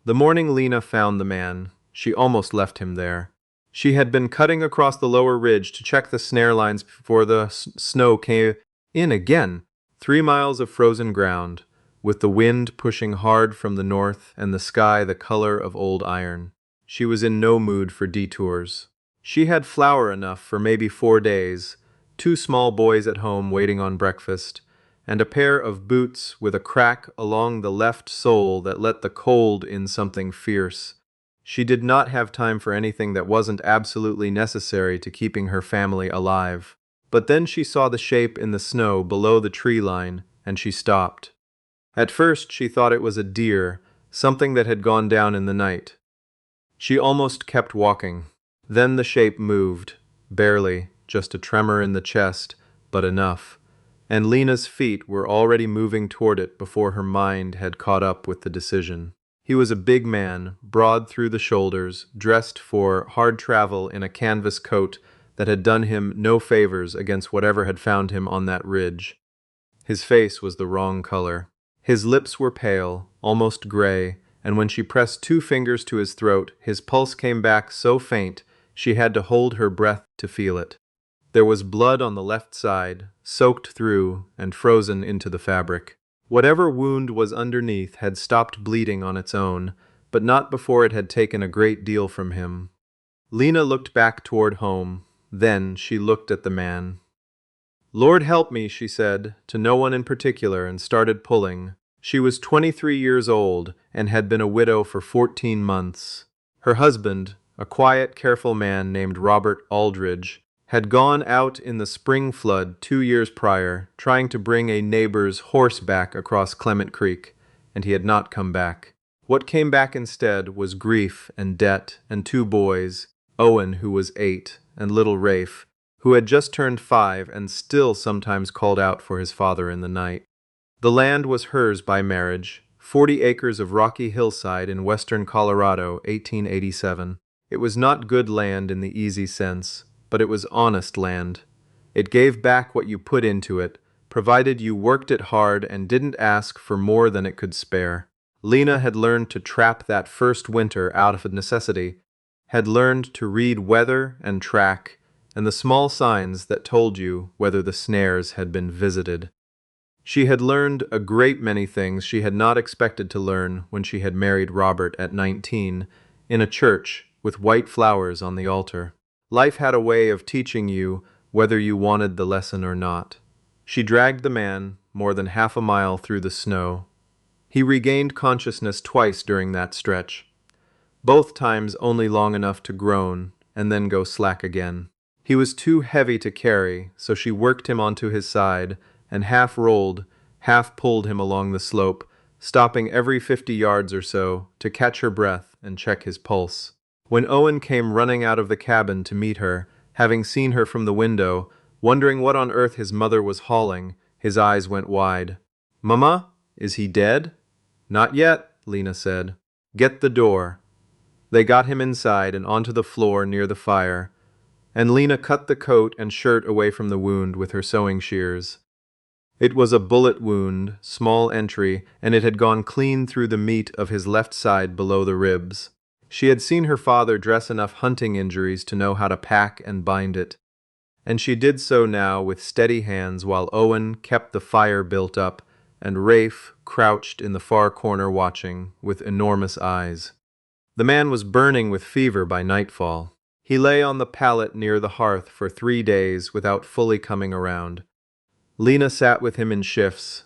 The morning Lena found the man, she almost left him there. She had been cutting across the lower ridge to check the snare lines before the snow came in again. 3 miles of frozen ground, with the wind pushing hard from the north and the sky the color of old iron. She was in no mood for detours. She had flour enough for maybe 4 days, 2 small boys at home waiting on breakfast, and a pair of boots with a crack along the left sole that let the cold in something fierce. She did not have time for anything that wasn't absolutely necessary to keeping her family alive. But then she saw the shape in the snow below the tree line, and she stopped. At first she thought it was a deer, something that had gone down in the night. She almost kept walking. Then the shape moved, barely, just a tremor in the chest, but enough. And Lena's feet were already moving toward it before her mind had caught up with the decision. He was a big man, broad through the shoulders, dressed for hard travel in a canvas coat that had done him no favors against whatever had found him on that ridge. His face was the wrong color. His lips were pale, almost gray, and when she pressed 2 fingers to his throat, his pulse came back so faint she had to hold her breath to feel it. There was blood on the left side, soaked through and frozen into the fabric. Whatever wound was underneath had stopped bleeding on its own, but not before it had taken a great deal from him. Lena looked back toward home. Then she looked at the man. "Lord help me," she said, to no one in particular, and started pulling. She was 23 years old and had been a widow for 14 months. Her husband, a quiet, careful man named Robert Aldridge, had gone out in the spring flood 2 years prior, trying to bring a neighbor's horse back across Clement Creek, and he had not come back. What came back instead was grief and debt and 2 boys, Owen, who was 8, and little Rafe, who had just turned 5 and still sometimes called out for his father in the night. The land was hers by marriage, 40 acres of rocky hillside in western Colorado, 1887. It was not good land in the easy sense, but it was honest land. It gave back what you put into it, provided you worked it hard and didn't ask for more than it could spare. Lena had learned to trap that first winter out of necessity, had learned to read weather and track, and the small signs that told you whether the snares had been visited. She had learned a great many things she had not expected to learn when she had married Robert at 19, in a church with white flowers on the altar. Life had a way of teaching you whether you wanted the lesson or not. She dragged the man more than half a mile through the snow. He regained consciousness twice during that stretch, both times only long enough to groan and then go slack again. He was too heavy to carry, so she worked him onto his side and half rolled, half pulled him along the slope, stopping every 50 yards or so to catch her breath and check his pulse. When Owen came running out of the cabin to meet her, having seen her from the window, wondering what on earth his mother was hauling, his eyes went wide. "Mama, is he dead?" "Not yet," Lena said. "Get the door." They got him inside and onto the floor near the fire, and Lena cut the coat and shirt away from the wound with her sewing shears. It was a bullet wound, small entry, and it had gone clean through the meat of his left side below the ribs. She had seen her father dress enough hunting injuries to know how to pack and bind it, and she did so now with steady hands while Owen kept the fire built up and Rafe crouched in the far corner watching with enormous eyes. The man was burning with fever by nightfall. He lay on the pallet near the hearth for 3 days without fully coming around. Lena sat with him in shifts,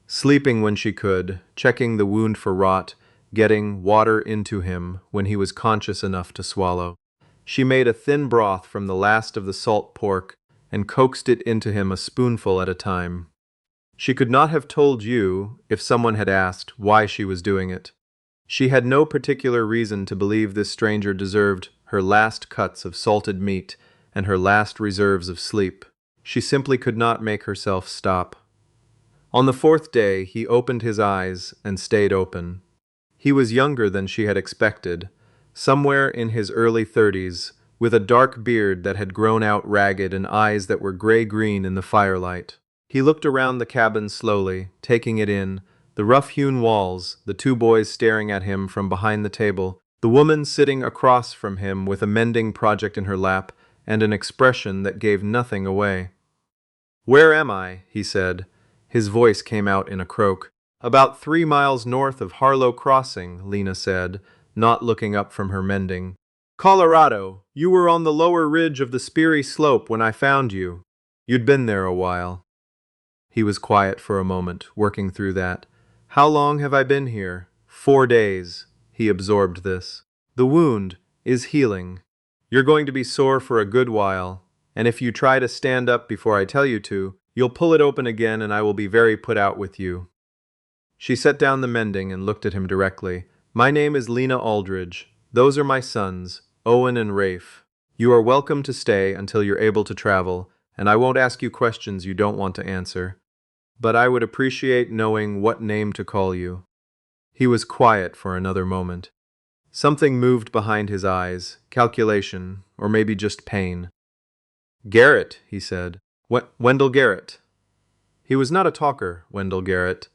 sleeping when she could, checking the wound for rot, getting water into him when he was conscious enough to swallow. She made a thin broth from the last of the salt pork and coaxed it into him a spoonful at a time. She could not have told you, if someone had asked, why she was doing it. She had no particular reason to believe this stranger deserved her last cuts of salted meat and her last reserves of sleep. She simply could not make herself stop. On the 4th day, he opened his eyes and stayed open. He was younger than she had expected, somewhere in his early 30s, with a dark beard that had grown out ragged and eyes that were gray-green in the firelight. He looked around the cabin slowly, taking it in, The rough-hewn walls, the two boys staring at him from behind the table, the woman sitting across from him with a mending project in her lap, and an expression that gave nothing away. "Where am I?" he said. His voice came out in a croak. "About 3 miles north of Harlow Crossing," Lena said, not looking up from her mending. "Colorado, you were on the lower ridge of the Speary Slope when I found you. You'd been there a while." He was quiet for a moment, working through that. "How long have I been here?" 4 days. He absorbed this. "The wound is healing. You're going to be sore for a good while, and if you try to stand up before I tell you to, you'll pull it open again and I will be very put out with you." She set down the mending and looked at him directly. "My name is Lena Aldridge. Those are my sons, Owen and Rafe. You are welcome to stay until you're able to travel, and I won't ask you questions you don't want to answer. But I would appreciate knowing what name to call you." He was quiet for another moment. Something moved behind his eyes, calculation, or maybe just pain. "Garrett," he said. Wendell Garrett." He was not a talker, Wendell Garrett.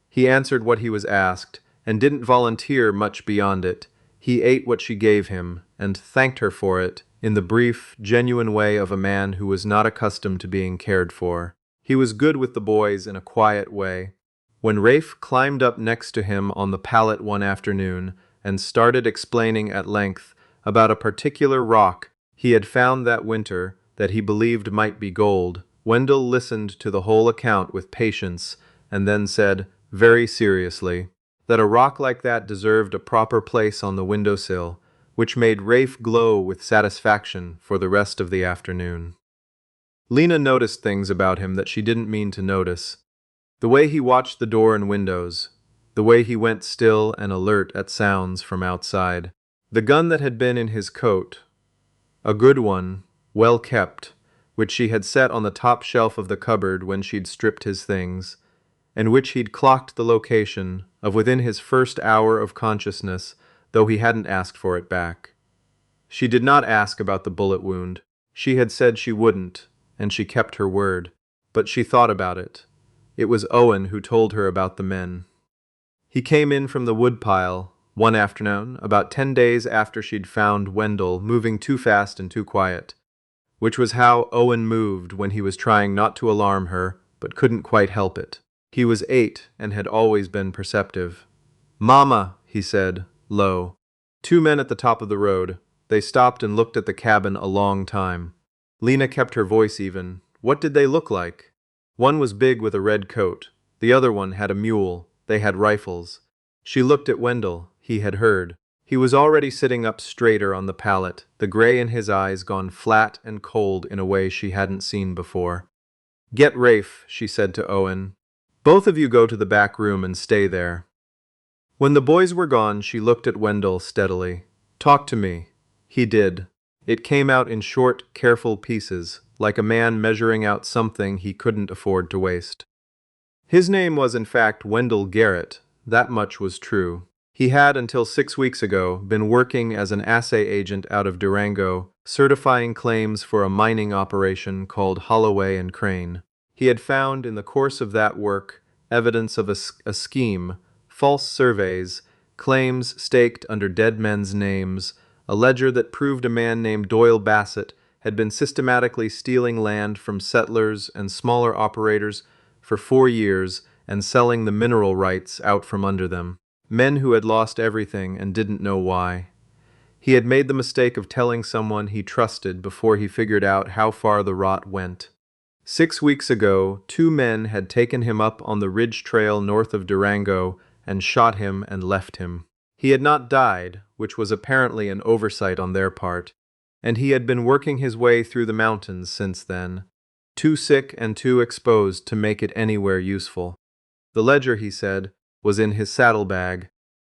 He answered what he was asked, and didn't volunteer much beyond it. He ate what she gave him, and thanked her for it, in the brief, genuine way of a man who was not accustomed to being cared for. He was good with the boys in a quiet way. When Rafe climbed up next to him on the pallet one afternoon and started explaining at length about a particular rock he had found that winter that he believed might be gold, Wendell listened to the whole account with patience and then said, very seriously, that a rock like that deserved a proper place on the windowsill, which made Rafe glow with satisfaction for the rest of the afternoon. Lena noticed things about him that she didn't mean to notice. The way he watched the door and windows, the way he went still and alert at sounds from outside. The gun that had been in his coat, a good one, well kept, which she had set on the top shelf of the cupboard when she'd stripped his things, and which he'd clocked the location of within his first hour of consciousness, though he hadn't asked for it back. She did not ask about the bullet wound. She had said she wouldn't, and she kept her word. But she thought about it. It was Owen who told her about the men. He came in from the woodpile one afternoon, about 10 days after she'd found Wendell moving too fast and too quiet, which was how Owen moved when he was trying not to alarm her, but couldn't quite help it. He was 8 and had always been perceptive. "Mama," he said, low. 2 men at the top of the road. They stopped and looked at the cabin a long time. Lena kept her voice even. What did they look like? One was big with a red coat. The other one had a mule. They had rifles. She looked at Wendell. He had heard. He was already sitting up straighter on the pallet, the gray in his eyes gone flat and cold in a way she hadn't seen before. "Get Rafe," she said to Owen. "Both of you go to the back room and stay there." When the boys were gone, she looked at Wendell steadily. "Talk to me." He did. It came out in short, careful pieces, like a man measuring out something he couldn't afford to waste. His name was in fact Wendell Garrett. That much was true. He had, until 6 weeks ago, been working as an assay agent out of Durango, certifying claims for a mining operation called Holloway and Crane. He had found, in the course of that work, evidence of a scheme, false surveys, claims staked under dead men's names, a ledger that proved a man named Doyle Bassett had been systematically stealing land from settlers and smaller operators for 4 years and selling the mineral rights out from under them. Men who had lost everything and didn't know why. He had made the mistake of telling someone he trusted before he figured out how far the rot went. 6 weeks ago, 2 men had taken him up on the ridge trail north of Durango and shot him and left him. He had not died, which was apparently an oversight on their part, and he had been working his way through the mountains since then, too sick and too exposed to make it anywhere useful. The ledger, he said, was in his saddlebag,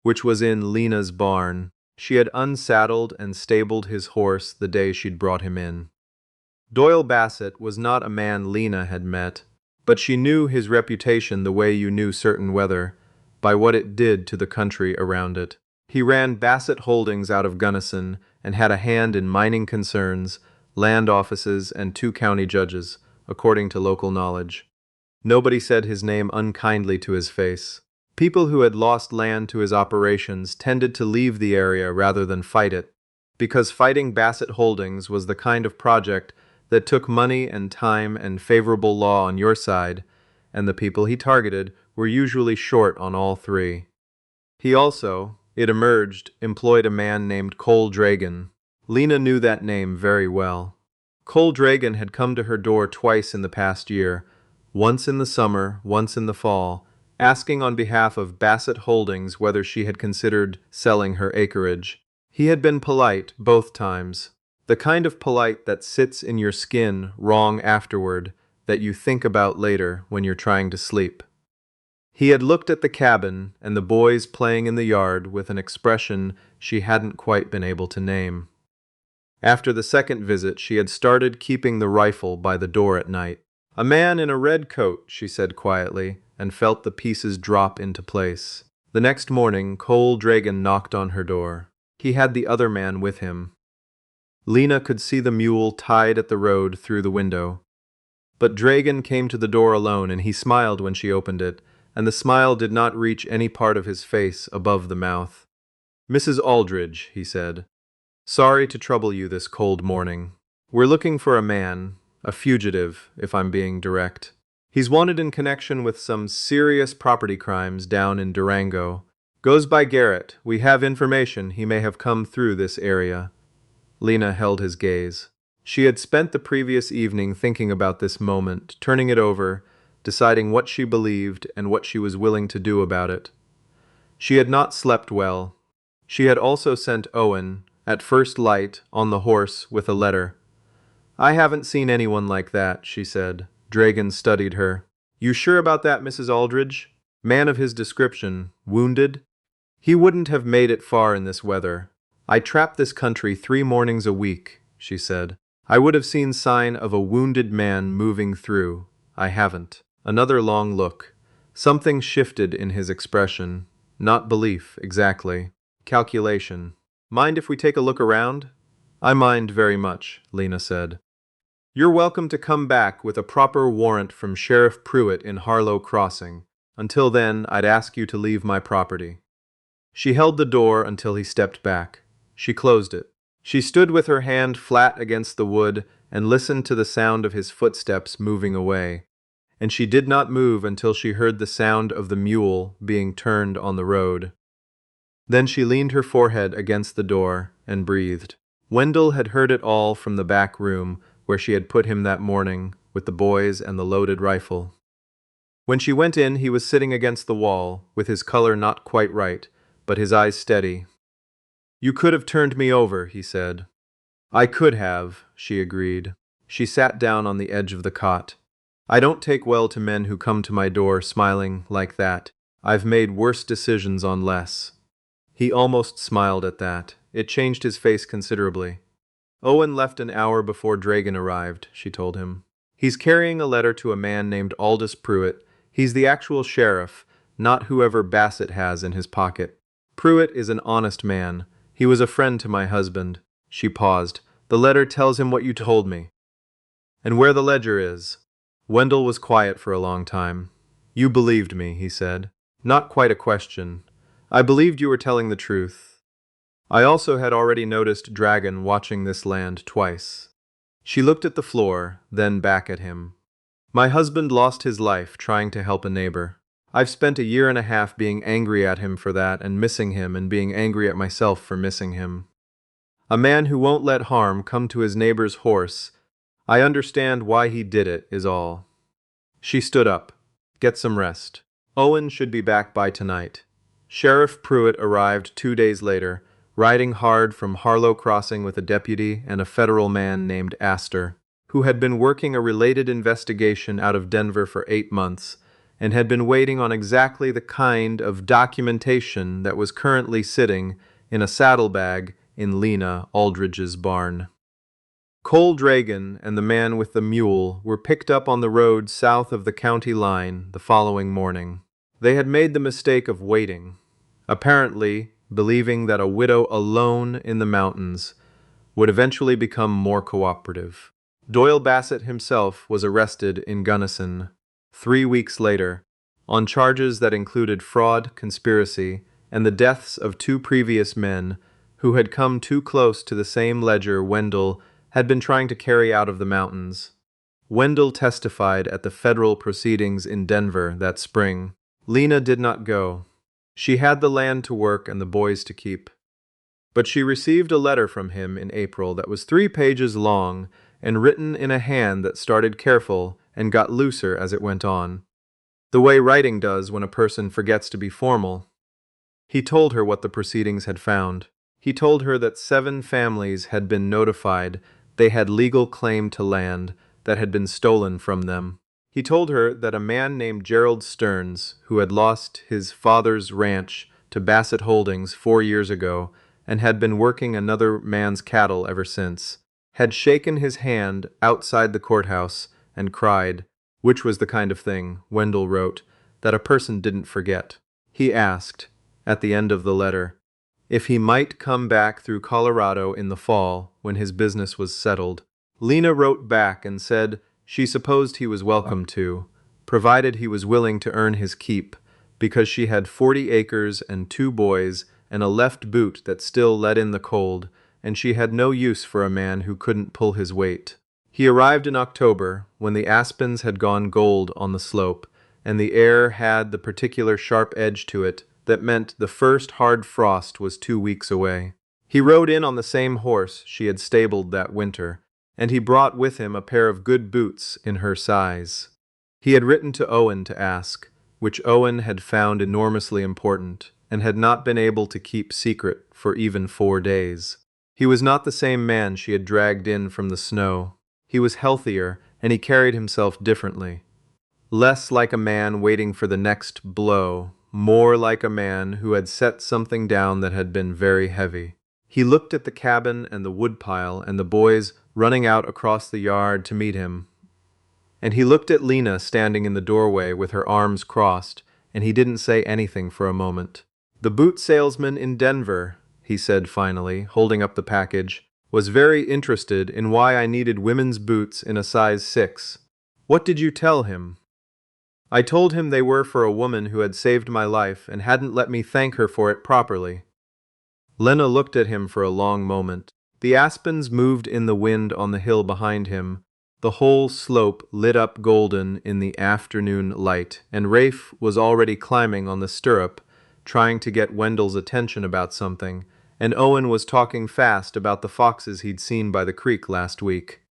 which was in Lena's barn. She had unsaddled and stabled his horse the day she'd brought him in. Doyle Bassett was not a man Lena had met, but she knew his reputation the way you knew certain weather, by what it did to the country around it. He ran Bassett Holdings out of Gunnison and had a hand in mining concerns, land offices, and 2 county judges, according to local knowledge. Nobody said his name unkindly to his face. People who had lost land to his operations tended to leave the area rather than fight it, because fighting Bassett Holdings was the kind of project that took money and time and favorable law on your side, and the people he targeted were usually short on all three. He also, it emerged, employed a man named Cole Dragon. Lena knew that name very well. Cole Dragon had come to her door twice in the past year, once in the summer, once in the fall, asking on behalf of Bassett Holdings whether she had considered selling her acreage. He had been polite both times, the kind of polite that sits in your skin wrong afterward, that you think about later when you're trying to sleep. He had looked at the cabin and the boys playing in the yard with an expression she hadn't quite been able to name. After the second visit, she had started keeping the rifle by the door at night. "A man in a red coat," she said quietly, and felt the pieces drop into place. The next morning, Cole Dragon knocked on her door. He had the other man with him. Lena could see the mule tied at the road through the window. But Dragon came to the door alone, and he smiled when she opened it, and the smile did not reach any part of his face above the mouth. "Mrs. Aldridge," he said, "sorry to trouble you this cold morning. We're looking for a man, a fugitive, if I'm being direct. He's wanted in connection with some serious property crimes down in Durango. Goes by Garrett. We have information he may have come through this area." Lena held his gaze. She had spent the previous evening thinking about this moment, turning it over, deciding what she believed and what she was willing to do about it. She had not slept well. She had also sent Owen, at first light, on the horse with a letter. "I haven't seen anyone like that," she said. Dragon studied her. "You sure about that, Mrs. Aldridge? Man of his description, wounded? He wouldn't have made it far in this weather. I trap this country 3 mornings a week," she said. "I would have seen sign of a wounded man moving through. I haven't." Another long look. Something shifted in his expression. Not belief, exactly. Calculation. "Mind if we take a look around?" "I mind very much," Lena said. "You're welcome to come back with a proper warrant from Sheriff Pruitt in Harlow Crossing. Until then, I'd ask you to leave my property." She held the door until he stepped back. She closed it. She stood with her hand flat against the wood and listened to the sound of his footsteps moving away. And she did not move until she heard the sound of the mule being turned on the road. Then she leaned her forehead against the door and breathed. Wendell had heard it all from the back room where she had put him that morning with the boys and the loaded rifle. When she went in, he was sitting against the wall, with his color not quite right, but his eyes steady. "You could have turned me over," he said. "I could have," she agreed. She sat down on the edge of the cot. "I don't take well to men who come to my door smiling like that. I've made worse decisions on less." He almost smiled at that. It changed his face considerably. "Owen left an hour before Dragon arrived," she told him. "He's carrying a letter to a man named Aldous Pruitt. He's the actual sheriff, not whoever Bassett has in his pocket. Pruitt is an honest man. He was a friend to my husband." She paused. "The letter tells him what you told me." "And where the ledger is?" Wendell was quiet for a long time. "You believed me," he said. "Not quite a question. I believed you were telling the truth. I also had already noticed Dragon watching this land twice." She looked at the floor, then back at him. "My husband lost his life trying to help a neighbor. I've spent a year and a half being angry at him for that and missing him and being angry at myself for missing him. A man who won't let harm come to his neighbor's horse. I understand why he did it, is all." She stood up. "Get some rest. Owen should be back by tonight." Sheriff Pruitt arrived 2 days later, riding hard from Harlow Crossing with a deputy and a federal man named Astor, who had been working a related investigation out of Denver for 8 months and had been waiting on exactly the kind of documentation that was currently sitting in a saddlebag in Lena Aldridge's barn. Cole Dragon and the man with the mule were picked up on the road south of the county line the following morning. They had made the mistake of waiting, apparently believing that a widow alone in the mountains would eventually become more cooperative. Doyle Bassett himself was arrested in Gunnison. 3 weeks later, on charges that included fraud, conspiracy, and the deaths of two previous men who had come too close to the same ledger Wendell had been trying to carry out of the mountains. Wendell testified at the federal proceedings in Denver that spring. Lena did not go. She had the land to work and the boys to keep. But she received a letter from him in April that was 3 pages long and written in a hand that started careful and got looser as it went on, the way writing does when a person forgets to be formal. He told her what the proceedings had found. He told her that 7 families had been notified they had legal claim to land that had been stolen from them. He told her that a man named Gerald Stearns, who had lost his father's ranch to Bassett Holdings 4 years ago and had been working another man's cattle ever since, had shaken his hand outside the courthouse and cried, which was the kind of thing, Wendell wrote, that a person didn't forget. He asked, at the end of the letter, if he might come back through Colorado in the fall when his business was settled. Lena wrote back and said she supposed he was welcome to, provided he was willing to earn his keep, because she had 40 acres and 2 boys and a left boot that still let in the cold, and she had no use for a man who couldn't pull his weight. He arrived in October, when the aspens had gone gold on the slope, and the air had the particular sharp edge to it that meant the first hard frost was 2 weeks away. He rode in on the same horse she had stabled that winter, and he brought with him a pair of good boots in her size. He had written to Owen to ask, which Owen had found enormously important, and had not been able to keep secret for even 4 days. He was not the same man she had dragged in from the snow. He was healthier, and he carried himself differently. Less like a man waiting for the next blow, more like a man who had set something down that had been very heavy. He looked at the cabin and the woodpile and the boys running out across the yard to meet him. And he looked at Lena standing in the doorway with her arms crossed, and he didn't say anything for a moment. The boot salesman in Denver, he said finally, holding up the package, was very interested in why I needed women's boots in a size 6. What did you tell him? I told him they were for a woman who had saved my life and hadn't let me thank her for it properly. Lena looked at him for a long moment. The aspens moved in the wind on the hill behind him. The whole slope lit up golden in the afternoon light, and Rafe was already climbing on the stirrup, trying to get Wendell's attention about something, and Owen was talking fast about the foxes he'd seen by the creek last week.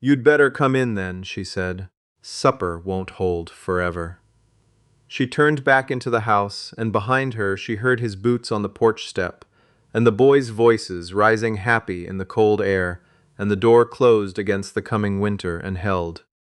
You'd better come in then, she said. Supper won't hold forever. She turned back into the house, and behind her she heard his boots on the porch step, and the boys' voices rising happy in the cold air, and the door closed against the coming winter and held.